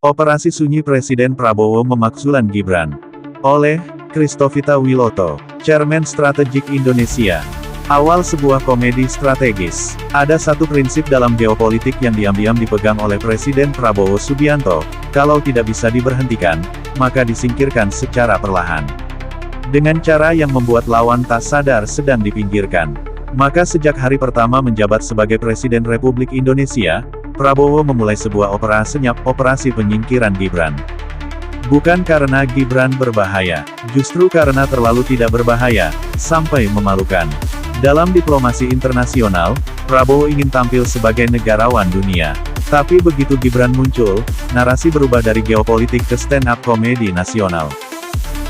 Operasi sunyi Presiden Prabowo memakzulan Gibran. Oleh Christovita Wiloto, Chairman Strategik Indonesia. Awal sebuah komedi strategis. Ada satu prinsip dalam geopolitik yang diam-diam dipegang oleh Presiden Prabowo Subianto, kalau tidak bisa diberhentikan, maka disingkirkan secara perlahan. Dengan cara yang membuat lawan tak sadar sedang dipinggirkan. Maka sejak hari pertama menjabat sebagai Presiden Republik Indonesia, Prabowo memulai sebuah operasi penyingkiran Gibran. Bukan karena Gibran berbahaya, justru karena terlalu tidak berbahaya, sampai memalukan. Dalam diplomasi internasional, Prabowo ingin tampil sebagai negarawan dunia. Tapi begitu Gibran muncul, narasi berubah dari geopolitik ke stand-up komedi nasional.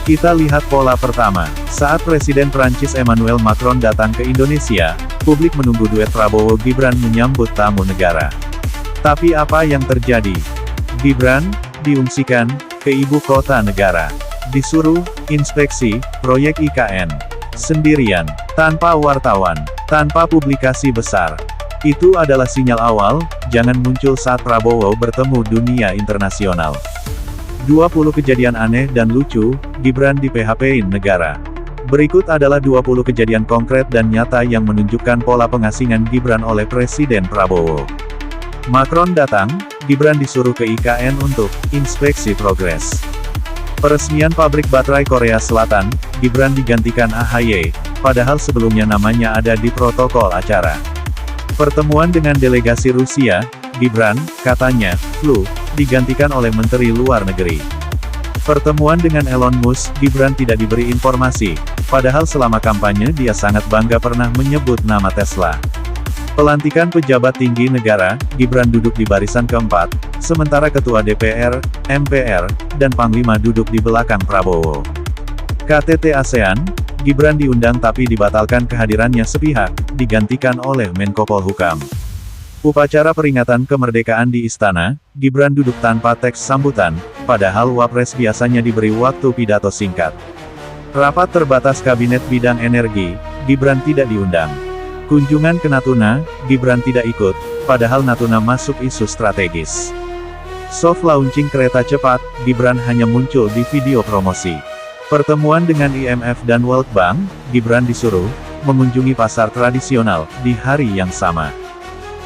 Kita lihat pola pertama. Saat Presiden Prancis Emmanuel Macron datang ke Indonesia, publik menunggu duet Prabowo-Gibran menyambut tamu negara. Tapi apa yang terjadi? Gibran diungsikan ke ibu kota negara. Disuruh inspeksi proyek IKN. Sendirian, tanpa wartawan, tanpa publikasi besar. Itu adalah sinyal awal, jangan muncul saat Prabowo bertemu dunia internasional. 20 kejadian aneh dan lucu, Gibran di PHP-in negara. Berikut adalah 20 kejadian konkret dan nyata yang menunjukkan pola pengasingan Gibran oleh Presiden Prabowo. Macron datang, Gibran disuruh ke IKN untuk inspeksi progres. Peresmian pabrik baterai Korea Selatan, Gibran digantikan AHY, padahal sebelumnya namanya ada di protokol acara. Pertemuan dengan delegasi Rusia, Gibran, katanya, flu, digantikan oleh Menteri Luar Negeri. Pertemuan dengan Elon Musk, Gibran tidak diberi informasi, padahal selama kampanye dia sangat bangga pernah menyebut nama Tesla. Pelantikan pejabat tinggi negara, Gibran duduk di barisan keempat, sementara Ketua DPR, MPR, dan Panglima duduk di belakang Prabowo. KTT ASEAN, Gibran diundang tapi dibatalkan kehadirannya sepihak, digantikan oleh Menko Polhukam. Upacara peringatan kemerdekaan di Istana, Gibran duduk tanpa teks sambutan, padahal Wapres biasanya diberi waktu pidato singkat. Rapat terbatas Kabinet Bidang Energi, Gibran tidak diundang. Kunjungan ke Natuna, Gibran tidak ikut, padahal Natuna masuk isu strategis. Soft launching kereta cepat, Gibran hanya muncul di video promosi. Pertemuan dengan IMF dan World Bank, Gibran disuruh mengunjungi pasar tradisional di hari yang sama.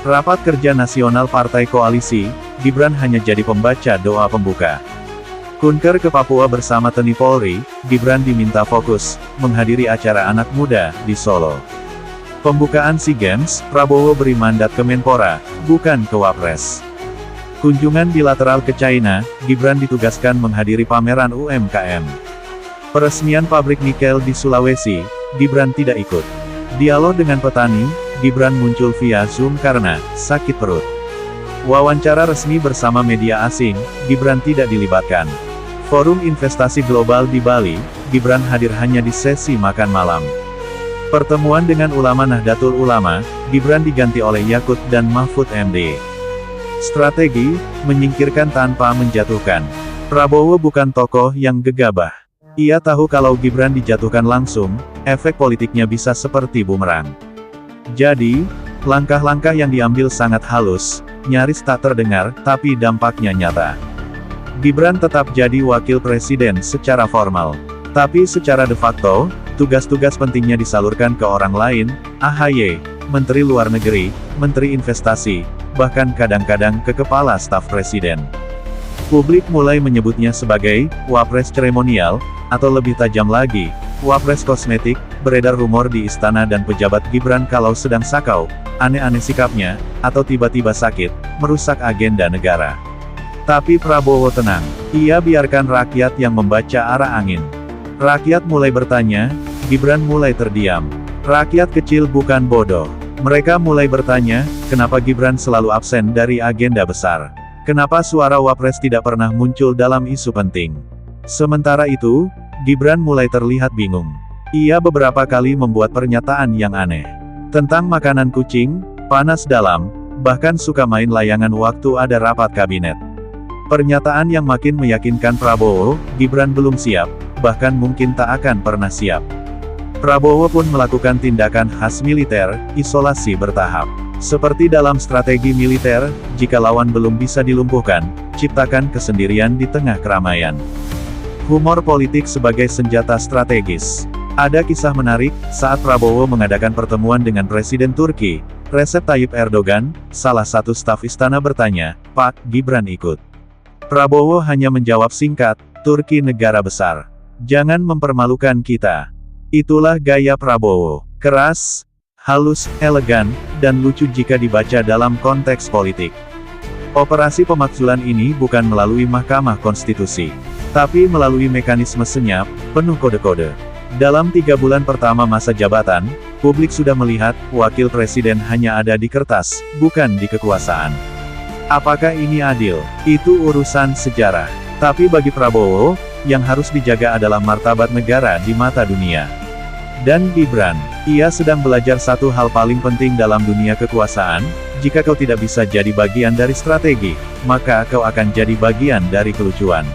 Rapat kerja nasional partai koalisi, Gibran hanya jadi pembaca doa pembuka. Kunker ke Papua bersama TNI Polri, Gibran diminta fokus menghadiri acara anak muda di Solo. Pembukaan SEA Games, Prabowo beri mandat ke Menpora, bukan ke Wapres. Kunjungan bilateral ke China, Gibran ditugaskan menghadiri pameran UMKM. Peresmian pabrik nikel di Sulawesi, Gibran tidak ikut. Dialog dengan petani, Gibran muncul via Zoom karena sakit perut. Wawancara resmi bersama media asing, Gibran tidak dilibatkan. Forum investasi global di Bali, Gibran hadir hanya di sesi makan malam. Pertemuan dengan ulama Nahdlatul Ulama, Gibran diganti oleh Yakut dan Mahfud MD. Strategi, menyingkirkan tanpa menjatuhkan. Prabowo bukan tokoh yang gegabah. Ia tahu kalau Gibran dijatuhkan langsung, efek politiknya bisa seperti bumerang. Jadi, langkah-langkah yang diambil sangat halus, nyaris tak terdengar, tapi dampaknya nyata. Gibran tetap jadi wakil presiden secara formal. Tapi secara de facto, tugas-tugas pentingnya disalurkan ke orang lain, AHY, Menteri Luar Negeri, Menteri Investasi, bahkan kadang-kadang ke Kepala Staf Presiden. Publik mulai menyebutnya sebagai Wapres seremonial, atau lebih tajam lagi, Wapres kosmetik. Beredar rumor di istana dan pejabat Gibran kalau sedang sakau, aneh-aneh sikapnya, atau tiba-tiba sakit, merusak agenda negara. Tapi Prabowo tenang, ia biarkan rakyat yang membaca arah angin. Rakyat mulai bertanya, Gibran mulai terdiam. Rakyat kecil bukan bodoh. Mereka mulai bertanya, kenapa Gibran selalu absen dari agenda besar? Kenapa suara Wapres tidak pernah muncul dalam isu penting? Sementara itu, Gibran mulai terlihat bingung. Ia beberapa kali membuat pernyataan yang aneh. Tentang makanan kucing, panas dalam, bahkan suka main layangan waktu ada rapat kabinet. Pernyataan yang makin meyakinkan Prabowo, Gibran belum siap, bahkan mungkin tak akan pernah siap. Prabowo pun melakukan tindakan khas militer, isolasi bertahap. Seperti dalam strategi militer, jika lawan belum bisa dilumpuhkan, ciptakan kesendirian di tengah keramaian. Humor politik sebagai senjata strategis. Ada kisah menarik, saat Prabowo mengadakan pertemuan dengan Presiden Turki, Recep Tayyip Erdogan, salah satu staf istana bertanya, "Pak, Gibran ikut?" Prabowo hanya menjawab singkat, "Turki negara besar. Jangan mempermalukan kita." Itulah gaya Prabowo. Keras, halus, elegan, dan lucu jika dibaca dalam konteks politik. Operasi pemakzulan ini bukan melalui Mahkamah Konstitusi, tapi melalui mekanisme senyap, penuh kode-kode. Dalam 3 bulan pertama masa jabatan, publik sudah melihat, wakil presiden hanya ada di kertas, bukan di kekuasaan. Apakah ini adil? Itu urusan sejarah. Tapi bagi Prabowo, yang harus dijaga adalah martabat negara di mata dunia. Dan Gibran, ia sedang belajar satu hal paling penting dalam dunia kekuasaan, jika kau tidak bisa jadi bagian dari strategi, maka kau akan jadi bagian dari kelucuan.